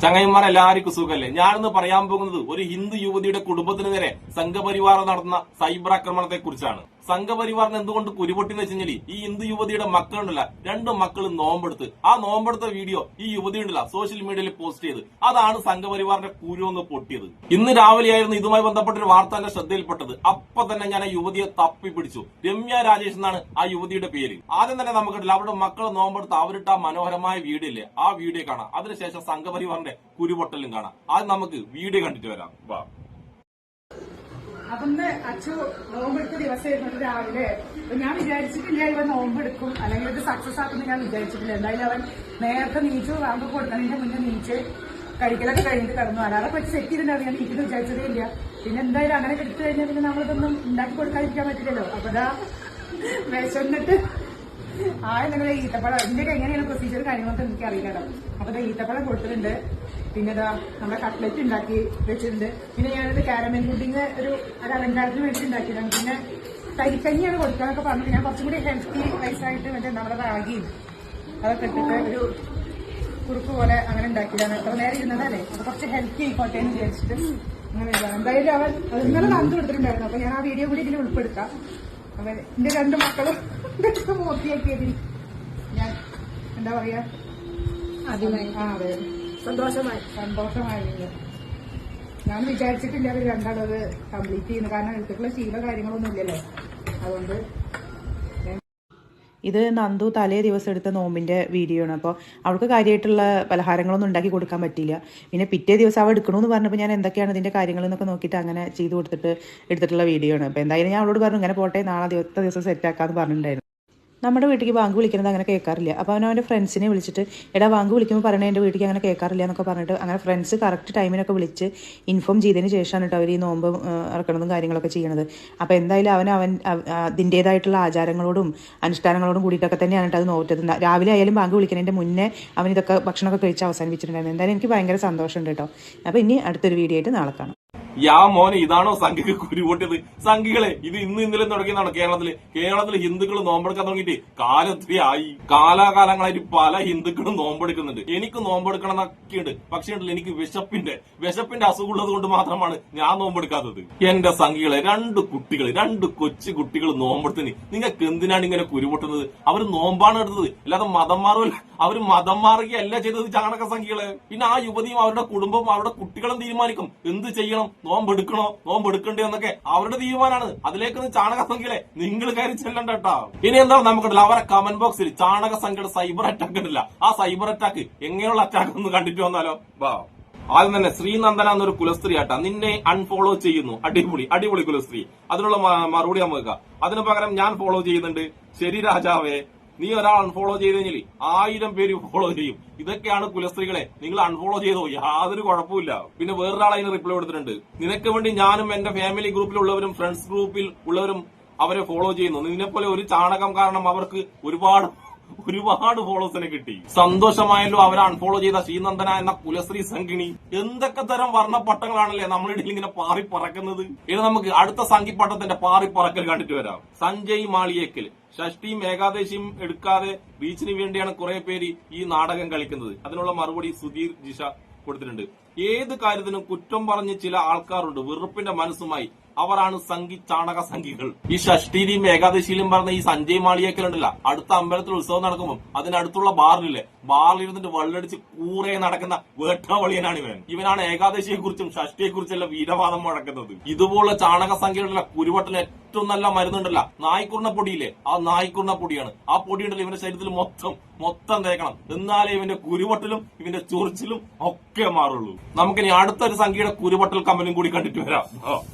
ചങ്ങായിമാർ എല്ലാവർക്കും സുഖല്ലേ? ഞാനിന്ന് പറയാൻ പോകുന്നത് ഒരു ഹിന്ദു യുവതിയുടെ കുടുംബത്തിന് നേരെ സംഘപരിവാർ നടത്തുന്ന സൈബർ ആക്രമണത്തെ കുറിച്ചാണ്. സംഘപരിവാറിന് എന്തുകൊണ്ട് കുരുപൊട്ടിന്ന് വെച്ചാൽ ഈ ഹിന്ദു യുവതിയുടെ മക്കളുണ്ടല്ല, 2 മക്കൾ നോമ്പെടുത്ത് ആ നോമ്പെടുത്ത വീഡിയോ ഈ യുവതി ഉണ്ടല്ല സോഷ്യൽ മീഡിയയിൽ പോസ്റ്റ് ചെയ്ത് അതാണ് സംഘപരിവാറിന്റെ കുരുവെന്ന് പൊട്ടിയത്. ഇന്ന് രാവിലെയായിരുന്നു ഇതുമായി ബന്ധപ്പെട്ട ഒരു വാർത്ത എന്റെ ശ്രദ്ധയിൽപ്പെട്ടത്. അപ്പൊ തന്നെ ഞാൻ ആ യുവതിയെ തപ്പി പിടിച്ചു. രമ്യ രാജേഷ് എന്നാണ് ആ യുവതിയുടെ പേര്. ആദ്യം തന്നെ നമുക്കില്ല അവരുടെ മക്കളെ നോമ്പെടുത്ത് അവരിട്ട ആ മനോഹരമായ വീഡിയോ ഇല്ലേ, ആ വീഡിയോ കാണാം. അതിനുശേഷം സംഘപരിവാറിന്റെ കുരുപൊട്ടലും കാണാം. ആദ്യം നമുക്ക് വീഡിയോ കണ്ടിട്ട് വരാം. വാ. അപ്പൊന്ന് അച്ചു നോമ്പെടുത്ത ദിവസമായിരുന്നു രാവിലെ. അപ്പൊ ഞാൻ വിചാരിച്ചിട്ടില്ല ഇവൻ നോമ്പെടുക്കും അല്ലെങ്കിൽ ഇത് സക്സസ് ആക്കുമെന്ന് ഞാൻ വിചാരിച്ചിട്ടില്ല. എന്തായാലും അവൻ നേരത്തെ നീച്ചു വാങ്ങി കൊടുക്കുന്നതിന്റെ മുന്നേ നീച്ച് കഴിക്കലൊക്കെ കഴിഞ്ഞിട്ട് കിടന്നു. അല്ലാതെ പറ്റി സെറ്റ് ചെയ്തിട്ടുണ്ടായിരുന്നു. ഞാൻ നീക്കിട്ട് വിചാരിച്ചതേ ഇല്ല. പിന്നെ എന്തായാലും അങ്ങനെ എടുത്തു കഴിഞ്ഞാൽ പിന്നെ നമ്മളിതൊന്നും ഉണ്ടാക്കി കൊടുക്കാതിരിക്കാൻ പറ്റില്ലല്ലോ. അപ്പൊ ഇതാ വിശന്നിട്ട് എന്തെങ്കിലും ഈത്തപ്പഴം ഇതിന്റെയൊക്കെ എങ്ങനെയാണ് പ്രൊസീജിയർ കാര്യങ്ങളൊക്കെ എനിക്ക് അറിയില്ല. അപ്പൊ ഇതാ ഈത്തപ്പഴം കൊടുത്തിട്ടുണ്ട്. പിന്നെ ഇതാ നമ്മുടെ കട്ട്ലറ്റ് ഉണ്ടാക്കി വെച്ചിട്ടുണ്ട്. പിന്നെ ഞാനത് കാരമൽ പുഡിങ് ഒരു അലങ്കാരത്തിന് വേണ്ടി ഉണ്ടാക്കിയതാണ്. പിന്നെ തരിക്കഞ്ഞിയാണ് കൊടുക്കാനൊക്കെ പറഞ്ഞിട്ട് ഞാൻ കുറച്ചും കൂടി ഹെൽത്തി വൈസായിട്ട് മറ്റേ നമ്മുടെ റാഗിയും അതൊക്കെ ഇട്ടിട്ട് ഒരു കുറുക്ക് പോലെ അങ്ങനെ ഉണ്ടാക്കിയതാണ്. എത്ര നേരം ഇരുന്നതല്ലേ, അത് കുറച്ച് ഹെൽത്തി ആയിക്കോട്ടെ എന്ന് വിചാരിച്ചിട്ട് അങ്ങനെ ഇതാണ്. എന്തായാലും അവൻ ഇന്നലെ നന്ദി കൊടുത്തിട്ടുണ്ടായിരുന്നു. അപ്പൊ ഞാൻ ആ വീഡിയോ കൂടി ഇതിൽ ഉൾപ്പെടുത്താം. അപ്പൊ എന്റെ 2 മക്കളും മോത്തിയാക്കിയതിൽ ഞാൻ എന്താ പറയാ അതെ സന്തോഷമായിരുന്നു. ഞാൻ വിചാരിച്ചിട്ടില്ല അവർ രണ്ടാളും അത് കംപ്ലീറ്റ് ചെയ്യുന്നു. കാരണം എടുത്തിട്ടുള്ള ശീല കാര്യങ്ങളൊന്നും ഇല്ലല്ലോ. അതുകൊണ്ട് ഇത് നന്ദു തലേ ദിവസം എടുത്ത നോമ്പിന്റെ വീഡിയോ ആണ്. അപ്പോൾ അവൾക്ക് കാര്യമായിട്ടുള്ള പലഹാരങ്ങളൊന്നും ഉണ്ടാക്കി കൊടുക്കാൻ പറ്റില്ല. പിന്നെ പിറ്റേ ദിവസം അവൾ എടുക്കണമെന്ന് പറഞ്ഞപ്പോൾ ഞാൻ എന്തൊക്കെയാണ് ഇതിന്റെ കാര്യങ്ങൾ എന്നൊക്കെ നോക്കിയിട്ട് അങ്ങനെ ചെയ്തു കൊടുത്തിട്ട് എടുത്തിട്ടുള്ള വീഡിയോ ആണ്. അപ്പോൾ എന്തായാലും ഞാൻ അവളോട് പറഞ്ഞു ഇങ്ങനെ പോട്ടെ, നാളെ ദിവസം സെറ്റ് ആക്കാന്ന് പറഞ്ഞിട്ടുണ്ടായിരുന്നു. നമ്മുടെ വീട്ടിലേക്ക് ബാങ്ക് വിളിക്കുന്നത് അങ്ങനെ കേൾക്കാറില്ല. അപ്പോൾ അവൻ്റെ ഫ്രണ്ട്സിനെ വിളിച്ചിട്ട് എടാ ബാങ്ക് വിളിക്കുമ്പോൾ പറയണേ എൻ്റെ വീട്ടിലേക്ക് അങ്ങനെ കേൾക്കാറില്ല എന്നൊക്കെ പറഞ്ഞിട്ട് അങ്ങനെ ഫ്രണ്ട്സ് കറക്റ്റ് ടൈമിനൊക്കെ വിളിച്ച് ഇൻഫോം ചെയ്തതിന് ശേഷമാണ് കേട്ടോ അവർ ഈ നോമ്പ് ഇറക്കണതും കാര്യങ്ങളൊക്കെ ചെയ്യണത്. അപ്പോൾ എന്തായാലും അവൻ അതിൻ്റേതായിട്ടുള്ള ആചാരങ്ങളോടും അനുഷ്ഠാനങ്ങളോടും കൂടിയിട്ടൊക്കെ തന്നെയാണ് അത് നോറ്റത്. രാവിലെ ആയാലും ബാങ്ക് വിളിക്കുന്നതിൻ്റെ മുന്നേ അവൻ ഇതൊക്കെ ഭക്ഷണമൊക്കെ കഴിച്ച് അവസാനിപ്പിച്ചിട്ടുണ്ടായിരുന്നു. എന്തായാലും എനിക്ക് ഭയങ്കര സന്തോഷമുണ്ട് കേട്ടോ. അപ്പോൾ ഇനി അടുത്തൊരു വീഡിയോ ആയിട്ട് നാളെ കാണാം. മോനെ ഇതാണോ സംഘിക്ക് കുരുപൊട്ടിയത്? സംഘികളെ ഇത് ഇന്നലെ തുടങ്ങിയതാണ്. കേരളത്തിൽ ഹിന്ദുക്കൾ നോമ്പെടുക്കാൻ തുടങ്ങിയിട്ട് കാലത്രയായി. കാലാകാലങ്ങളായിട്ട് പല ഹിന്ദുക്കളും നോമ്പെടുക്കുന്നുണ്ട്. എനിക്ക് നോമ്പെടുക്കണം എന്നൊക്കെ ഉണ്ട്. പക്ഷേ ഉണ്ടല്ലോ എനിക്ക് വിശപ്പിന്റെ അസുഖമുള്ളത് കൊണ്ട് മാത്രമാണ് ഞാൻ നോമ്പെടുക്കാത്തത്. എന്റെ സംഘികളെ 2 കൊച്ചു കുട്ടികൾ നോമ്പെടുത്തിന് നിങ്ങൾക്ക് എന്തിനാണ് ഇങ്ങനെ കുരുപൊട്ടുന്നത്? അവർ നോമ്പാണ് എടുത്തത്, അല്ലാതെ മതം മാറുമല്ല. അവര് മതം മാറുകയല്ല ചെയ്തത് ചാണക സംഖ്യകള്. പിന്നെ ആ യുവതിയും അവരുടെ കുടുംബവും അവരുടെ കുട്ടികളും തീരുമാനിക്കും എന്ത് ചെയ്യണം, നോമ്പെടുക്കണോ നോമ്പെടുക്കണ്ടേ എന്നൊക്കെ അവരുടെ തീരുമാനമാണ്. അതിലേക്കൊന്ന് ചാണക സംഖ്യകളെ നിങ്ങൾ കയറി ചെല്ലണ്ട കേട്ടോ. ഇനി എന്താ നമുക്കുണ്ടല്ലോ അവരെ കമന്റ് ബോക്സിൽ ചാണക സംഖ്യയുടെ സൈബർ അറ്റാക്ക് ഉണ്ടല്ല, ആ സൈബർ അറ്റാക്ക് എങ്ങനെയുള്ള അറ്റാക്ക് ഒന്ന് കണ്ടിട്ട് വന്നാലോ. ആദ്യം തന്നെ ശ്രീനന്ദന എന്നൊരു കുലസ്ത്രീ ആട്ടാ നിന്നെ അൺഫോളോ ചെയ്യുന്നു. അടിപൊളി കുലസ്ത്രീ. അതിനുള്ള മറുപടി നമുക്ക് അതിന് പകരം ഞാൻ ഫോളോ ചെയ്യുന്നുണ്ട്. ശരി രാജാവേ, നീ ഒരാൾ അൺഫോളോ ചെയ്ത് കഴിഞ്ഞാൽ 1000 പേര് ഫോളോ ചെയ്യും. ഇതൊക്കെയാണ് കുലസ്ത്രീകളെ, നിങ്ങൾ അൺഫോളോ ചെയ്തോ യാതൊരു കുഴപ്പമില്ല. പിന്നെ വേറൊരാൾ അതിന് റിപ്ലൈ കൊടുത്തിട്ടുണ്ട്. നിനക്ക് വേണ്ടി ഞാനും എന്റെ ഫാമിലി ഗ്രൂപ്പിലുള്ളവരും ഫ്രണ്ട്സ് ഗ്രൂപ്പിൽ ഉള്ളവരും അവരെ ഫോളോ ചെയ്യുന്നു. നിന്നെപ്പോലെ ഒരു ചാണകം കാരണം അവർക്ക് ഒരുപാട് ഫോളോസിനെ കിട്ടി. സന്തോഷമായല്ലോ അവരെ അൺഫോളോ ചെയ്ത ശ്രീനന്ദന എന്ന കുലശ്രീ സംഘിണി. എന്തൊക്കെ തരം വർണ്ണപ്പട്ടങ്ങളാണല്ലേ നമ്മളിടയിൽ ഇങ്ങനെ പാറി പറക്കുന്നത്. ഇനി നമുക്ക് അടുത്ത സംഘിപ്പട്ടത്തിന്റെ പാറി പറക്കൽ കണ്ടിട്ട് വരാം. സഞ്ജയ് മാളിയേക്കൽ ഷഷ്ടിയും ഏകാദശിയും എടുക്കാതെ ബീച്ചിന് വേണ്ടിയാണ് കുറെ പേര് ഈ നാടകം കളിക്കുന്നത്. അതിനുള്ള മറുപടി സുധീർ ജിഷ കൊടുത്തിട്ടുണ്ട്. ഏത് കാര്യത്തിനും കുറ്റം പറഞ്ഞ് ചില ആൾക്കാരുണ്ട് വെറുപ്പിന്റെ മനസ്സുമായി. അവരാണ് ചാണക സംഘികൾ. ഈ ഷഷ്ടിയിലും ഏകാദശിയിലും പറഞ്ഞ ഈ സഞ്ജയ് മാളിയേക്കലുണ്ടല്ല, അടുത്ത അമ്പലത്തിൽ ഉത്സവം നടക്കുമ്പോൾ അതിനടുത്തുള്ള ബാറിലിരുന്നിട്ട് വെള്ളടിച്ച് കൂറെ നടക്കുന്ന വേട്ടാവളിയനാണ് ഇവനാണ് ഏകാദശിയെ കുറിച്ചും ഷഷ്ടിയെ കുറിച്ചെല്ലാം വീരവാദം മുഴക്കുന്നത്. ഇതുപോലുള്ള ചാണക സംഖ്യകളുടെ കുരുവട്ടിന് ഏറ്റവും നല്ല മരുന്നുണ്ടല്ല നായ്ക്കുറിന പൊടിയില്ലേ, ആ നായ്ക്കുറിന പൊടിയാണ്. ആ പൊടിയുണ്ടല്ലോ ഇവന്റെ ശരീരത്തിൽ മൊത്തം തേക്കണം. എന്നാലേ ഇവന്റെ കുരുവട്ടലും ഇവന്റെ ചൊറിച്ചിലും ഒക്കെ മാറുള്ളൂ. നമുക്കിനി അടുത്തൊരു സംഖ്യയുടെ കുരുവട്ടൽ കമ്പനും കൂടി കണ്ടിട്ട് വരാം.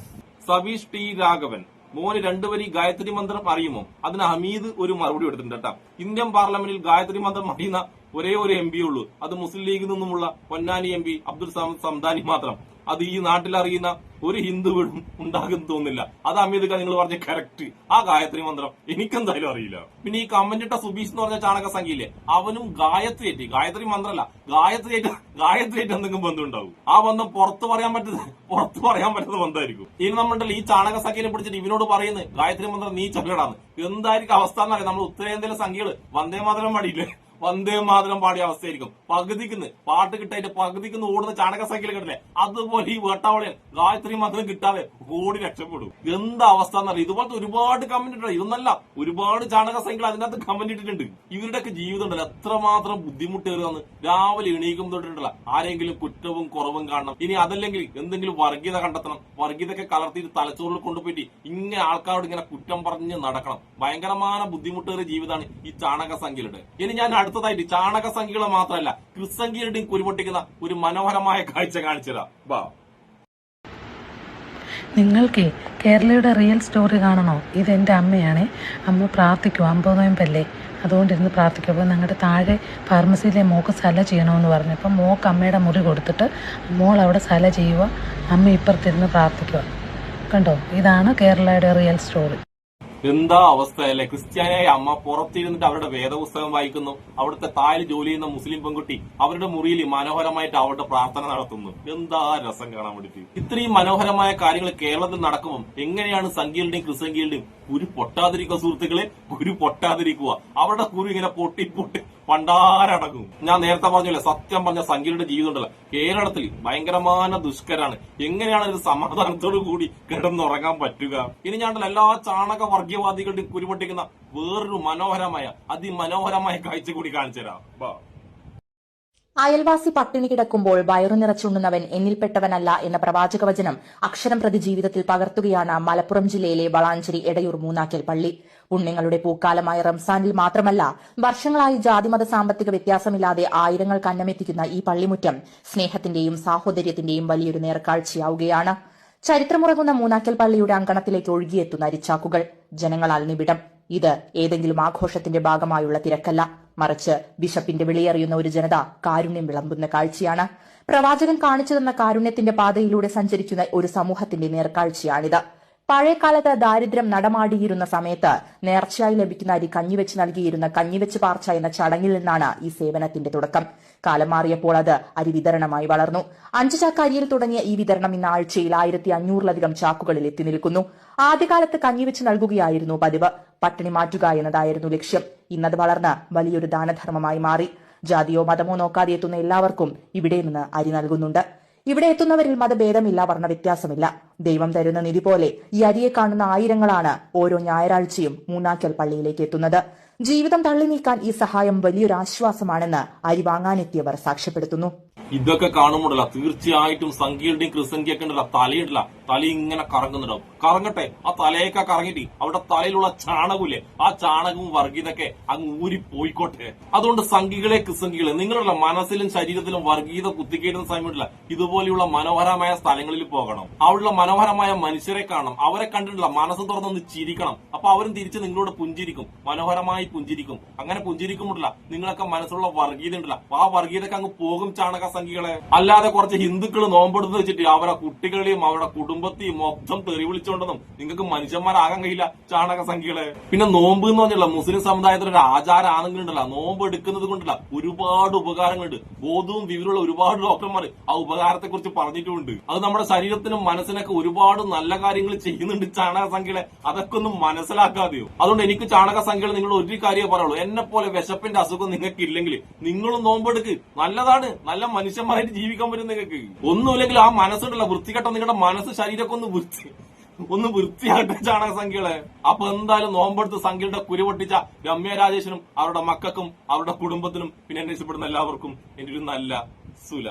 സബീഷ് ടി രാഘവൻ മോന് 2 വരി ഗായത്രി മന്ത്രം അറിയുമോ? അതിന് ഹമീദ് ഒരു മറുപടി കൊടുത്തിട്ടുണ്ട് കേട്ടോ. ഇന്ത്യൻ പാർലമെന്റിൽ ഗായത്രി മന്ത്രം അറിയുന്ന ഒരേ ഒരു MP ഉള്ളൂ. അത് മുസ്ലിം ലീഗിൽ നിന്നുമുള്ള പൊന്നാനി MP അബ്ദുൽ സംദാനി മാത്രം. അത് ഈ നാട്ടിൽ അറിയുന്ന ഒരു ഹിന്ദു വീടും ഉണ്ടാകുന്നു തോന്നുന്നില്ല. അത് അമീദ് നിങ്ങൾ പറഞ്ഞ കറക്റ്റ്. ആ ഗായത്രി മന്ത്രം എനിക്കെന്തായാലും അറിയില്ല. പിന്നെ ഈ കമന്റ് ഇട്ട സുബീഷ് എന്ന് പറഞ്ഞ ചാണക സംഖ്യയില്ലേ, അവനും ഗായത്രി മന്ത്രമല്ല ഗായത്രി എന്തെങ്കിലും ബന്ധം ഉണ്ടാവും. ആ ബന്ധം പുറത്തു പറയാൻ പറ്റുന്ന ബന്ധമായിരിക്കും. ഇനി നമ്മളുണ്ടല്ലോ ഈ ചാണക സംഖ്യനെ പിടിച്ചിട്ട് ഇവനോട് പറയുന്നത് ഗായത്രി മന്ത്രം നീ ചൊല്ലടാന്ന്. എന്തായിരിക്കും അവസ്ഥ എന്നറിയാം. നമ്മൾ ഉത്തരേന്ത്യയിലെ സംഖ്യകള് വന്ദേ മാതരം പാടിയില്ലേ, വന്ദേ മാതരം പാടിയ അവസ്ഥയായിരിക്കും. പകുതിക്കുന്ന് പാട്ട് കിട്ടായിട്ട് പകുതിക്കുന്ന് ഓടുന്ന ചാണക സംഖ്യയിൽ കിട്ടില്ലേ, അതുപോലെ ഈ വേട്ടാവളിയൻ ഗായത്രി മന്ത്രം കിട്ടാതെ ഓടി രക്ഷപ്പെടും. എന്താ അവസ്ഥ എന്നറിയാം. ഇതുപോലത്തെ ഒരുപാട് കമന്റ് ഇട്ടുണ്ട്. ഇതൊന്നല്ല, ഒരുപാട് ചാണക സംഖ്യകൾ അതിനകത്ത് കമന്റ് ഇട്ടിട്ടുണ്ട്. ഇവരുടെയൊക്കെ ജീവിതം ഉണ്ടല്ലോ എത്രമാത്രം ബുദ്ധിമുട്ടേറിയെന്ന്. രാവിലെ എണീക്കും തൊട്ടിട്ടുണ്ടല്ല ആരെങ്കിലും കുറ്റവും കുറവും കാണണം. ഇനി അതല്ലെങ്കിൽ എന്തെങ്കിലും വർഗീയത കണ്ടെത്തണം. വർഗീയതൊക്കെ കലർത്തിയിട്ട് തലച്ചോറിൽ കൊണ്ടുപോയിട്ട് ഇങ്ങനെ ആൾക്കാരോട് ഇങ്ങനെ കുറ്റം പറഞ്ഞ് നടക്കണം. ഭയങ്കരമായ ബുദ്ധിമുട്ടേറിയ ജീവിതമാണ് ഈ ചാണക സംഖ്യയുടെ. ഇനി ഞാൻ അടുത്തതായിട്ട് ചാണക സംഖ്യകളെ മാത്രമല്ല ക്രിസ്സംഖ്യയുടെയും കുരുപൊട്ടിക്കുന്ന ഒരു മനോഹരമായ കാഴ്ച കാണിച്ചുതരാം. ബാ. നിങ്ങൾക്ക് കേരളയുടെ റിയൽ സ്റ്റോറി കാണണോ? ഇതെൻ്റെ അമ്മയാണേ. അമ്മ പ്രാർത്ഥിക്കും, 50 നോയമ്പല്ലേ, അതുകൊണ്ടിരുന്ന് പ്രാർത്ഥിക്കും. അപ്പോൾ ഞങ്ങളുടെ താഴെ ഫാർമസിയിലെ മോക്ക് സല ചെയ്യണമെന്ന് പറഞ്ഞു. അപ്പം മോക്ക് അമ്മയുടെ മുറി കൊടുത്തിട്ട് മോൾ അവിടെ സല ചെയ്യുക, അമ്മ ഇപ്പുറത്തിരുന്ന് പ്രാർത്ഥിക്കുക. കണ്ടോ, ഇതാണ് കേരളയുടെ റിയൽ സ്റ്റോറി. എന്താ അവസ്ഥയല്ലേ. ക്രിസ്ത്യാനിയായ അമ്മ പുറത്തിരുന്നിട്ട് അവരുടെ വേദപുസ്തകം വായിക്കുന്നു. അവിടുത്തെ താഴെ ജോലി ചെയ്യുന്ന മുസ്ലിം പെൺകുട്ടി അവരുടെ മുറിയിൽ മനോഹരമായിട്ട് അവരുടെ പ്രാർത്ഥന നടത്തുന്നു. എന്താ രസം കാണാൻ വേണ്ടിട്ട്. ഇത്രയും മനോഹരമായ കാര്യങ്ങൾ കേരളത്തിൽ നടക്കുമ്പോൾ എങ്ങനെയാണ് സംഖ്യകളുടെയും ക്രിസ്സംഖ്യകളുടെയും കുരു പൊട്ടാതിരിക്കുക സുഹൃത്തുക്കളെ? കുരു പൊട്ടാതിരിക്കുക. അവരുടെ കുരു ഇങ്ങനെ പൊട്ടി പൊട്ടി പണ്ടാരടങ്ങും. ഞാൻ നേരത്തെ പറഞ്ഞല്ലേ, സത്യം പറഞ്ഞ സംഖ്യയുടെ ജീവിതം ഉണ്ടല്ലോ കേരളത്തിൽ ഭയങ്കരമായ ദുഷ്കരാണ്. എങ്ങനെയാണ് ഒരു സമാധാനത്തോടു കൂടി കിടന്നുറങ്ങാൻ പറ്റുക? ഇനി ഞാൻ എല്ലാ ചാണക വർഗീയവാദികളുടെയും കുരുപൊട്ടിക്കുന്ന വേറൊരു മനോഹരമായ അതിമനോഹരമായ കാഴ്ച കൂടി കാണിച്ചു തരാം. അയൽവാസി പട്ടിണി കിടക്കുമ്പോൾ വയറു നിറച്ചുണ്ണുന്നവൻ എന്നിൽപ്പെട്ടവനല്ല എന്ന പ്രവാചക വചനം അക്ഷരം പ്രതി ജീവിതത്തിൽ പകർത്തുകയാണ് മലപ്പുറം ജില്ലയിലെ വളാഞ്ചേരി എടയൂർ മൂന്നാക്കൽ പള്ളി. പുണ്യങ്ങളുടെ പൂക്കാലമായ റംസാനിൽ മാത്രമല്ല, വർഷങ്ങളായി ജാതിമത സാമ്പത്തിക വ്യത്യാസമില്ലാതെ ആയിരങ്ങൾക്ക് അന്നമെത്തിക്കുന്ന ഈ പള്ളിമുറ്റം സ്നേഹത്തിന്റെയും സാഹോദര്യത്തിന്റെയും വലിയൊരു നേർക്കാഴ്ചയാവുകയാണ്. ചരിത്രമുറങ്ങുന്ന മൂന്നാക്കൽ പള്ളിയുടെ അങ്കണത്തിലേക്ക് ഒഴുകിയെത്തുന്ന അരിച്ചാക്കുകൾ, ജനങ്ങളാൽ നിബിഡം. ഇത് ഏതെങ്കിലും ആഘോഷത്തിന്റെ ഭാഗമായുള്ള തിരക്കല്ല, മറിച്ച് ബിഷപ്പിന്റെ വിളിയറിയുന്ന ഒരു ജനത കാരുണ്യം വിളമ്പുന്ന കാഴ്ചയാണ്. പ്രവാചകൻ കാണിച്ചു തന്ന കാരുണ്യത്തിന്റെ പാതയിലൂടെ സഞ്ചരിക്കുന്ന ഒരു സമൂഹത്തിന്റെ നേർക്കാഴ്ചയാണിത്. പഴയകാലത്ത് ദാരിദ്ര്യം നടമാടിയിരുന്ന സമയത്ത് നേർച്ചയായി ലഭിക്കുന്ന അരി കഞ്ഞിവെച്ച് നൽകിയിരുന്ന കഞ്ഞിവെച്ച് പാർച്ച എന്ന ചടങ്ങിൽ നിന്നാണ് ഈ സേവനത്തിന്റെ തുടക്കം. കാലം മാറിയപ്പോൾ അത് അരി വിതരണമായി വളർന്നു. 5 ചാക്ക് അരിയിൽ തുടങ്ങിയ ഈ വിതരണം ഇന്ന് ആഴ്ചയിൽ 1500-ലധികം ചാക്കുകളിൽ എത്തി നിൽക്കുന്നു. ആദ്യകാലത്ത് കഞ്ഞിവെച്ച് നൽകുകയായിരുന്നു പതിവ്. പട്ടിണി മാറ്റുക എന്നതായിരുന്നു ലക്ഷ്യം. ഇന്നത് വളർന്ന് വലിയൊരു ദാനധർമ്മമായി മാറി. ജാതിയോ മതമോ നോക്കാതെ എത്തുന്ന എല്ലാവർക്കും ഇവിടെ നിന്ന് അരി നൽകുന്നുണ്ട്. ഇവിടെ എത്തുന്നവരിൽ മതഭേദമില്ല, വർണ്ണവ്യത്യാസമില്ല. ദൈവം തരുന്ന നിധി പോലെ ഈ അരിയെ കാണുന്ന ആയിരങ്ങളാണ് ഓരോ ഞായറാഴ്ചയും മൂന്നാക്കൽ പള്ളിയിലേക്ക് എത്തുന്നത്. ജീവിതം തള്ളി നീക്കാൻ ഈ സഹായം വലിയൊരു ആശ്വാസമാണെന്ന് അരി വാങ്ങാനെത്തിയവർ സാക്ഷ്യപ്പെടുത്തുന്നു. ഇതൊക്കെ കാണുമ്പോഴല്ല തീർച്ചയായിട്ടും സംഖ്യയുടെയും ക്രിസംഖ്യൊക്കെ ഉണ്ടല്ല തലയിട്ടില്ല, തല ഇങ്ങനെ കറങ്ങുന്നുണ്ടാവും. കറങ്ങട്ടെ, ആ തലയൊക്കെ കറങ്ങിട്ട് അവിടെ തലയിലുള്ള ചാണകമില്ലേ, ആ ചാണകവും വർഗീയതൊക്കെ അങ്ങ് ഊരി പോയിക്കോട്ടെ. അതുകൊണ്ട് സംഖ്യകളെ ക്രിസംഖ്യകളെ നിങ്ങളുടെ മനസ്സിലും ശരീരത്തിലും വർഗീയത കുത്തിക്കേറ്റുന്ന സമയമില്ല, ഇതുപോലെയുള്ള മനോഹരമായ സ്ഥലങ്ങളിൽ പോകണം. അവിടെയുള്ള മനോഹരമായ മനുഷ്യരെ കാണണം. അവരെ കണ്ടിട്ടുള്ള മനസ്സ് തുറന്നൊന്ന് ചിരിക്കണം. അപ്പൊ അവരും തിരിച്ച് നിങ്ങളോട് പുഞ്ചിരിക്കും, മനോഹരമായി പുഞ്ചിരിക്കും. അങ്ങനെ പുഞ്ചിരിക്കുമ്പോഴല്ല നിങ്ങളൊക്കെ മനസ്സിലുള്ള വർഗീയത ഉണ്ടല്ല, ആ വർഗീയതൊക്കെ അങ്ങ് പോകും ചാണക സംഖ്യകളെ. അല്ലാതെ കുറച്ച് ഹിന്ദുക്കൾ നോമ്പെടുത്ത് വെച്ചിട്ട് അവരുടെ കുട്ടികളെയും അവരുടെ കുടുംബത്തെയും മൊത്തം തെറി വിളിച്ചുകൊണ്ടൊന്നും നിങ്ങൾക്ക് മനുഷ്യന്മാരാകാൻ കഴിയില്ല ചാണക സംഖ്യകളെ. പിന്നെ നോമ്പ് എന്ന് പറഞ്ഞില്ല മുസ്ലിം സമുദായത്തിൽ ഒരു ആചാരമാണെങ്കിലുണ്ടല്ല, നോമ്പ് എടുക്കുന്നത് കൊണ്ടല്ല ഒരുപാട് ഉപകാരങ്ങളുണ്ട്. ബോധവും വിവരമുള്ള ഒരുപാട് ഡോക്ടർമാർ ആ ഉപകാരത്തെ കുറിച്ച് പറഞ്ഞിട്ടുമുണ്ട്. അത് നമ്മുടെ ശരീരത്തിനും മനസ്സിനൊക്കെ ഒരുപാട് നല്ല കാര്യങ്ങൾ ചെയ്യുന്നുണ്ട് ചാണക സംഖ്യകളെ. അതൊക്കെ ഒന്നും മനസ്സിലാക്കാതെയോ. അതുകൊണ്ട് എനിക്ക് ചാണക സംഖ്യകൾ നിങ്ങൾ ഒരു കാര്യമേ പറയുള്ളൂ, എന്നെ പോലെ വിശപ്പിന്റെ അസുഖം നിങ്ങൾക്ക് ഇല്ലെങ്കിൽ നിങ്ങളും നോമ്പെടുക്ക്. നല്ലതാണ്, നല്ല മനുഷ്യന്മാരായിട്ട് ജീവിക്കാൻ പറ്റും നിങ്ങൾക്ക്. ഒന്നുമില്ലെങ്കിൽ ആ മനസ്സുണ്ടല്ലോ വൃത്തികെട്ട നിങ്ങളുടെ മനസ്സ് ശരീരമൊക്കെ ഒന്ന് വൃത്തിയാകട്ടെ ചാണക സംഖ്യകളെ. അപ്പൊ എന്തായാലും നോമ്പെടുത്ത് സംഖ്യയുടെ കുരുപൊട്ടിച്ച രമ്യ രാജേഷിനും അവരുടെ മക്കൾക്കും അവരുടെ കുടുംബത്തിനും പിന്നെ അന്വേഷിക്കപ്പെടുന്ന എല്ലാവർക്കും എന്റെ ഒരു നല്ല സുല.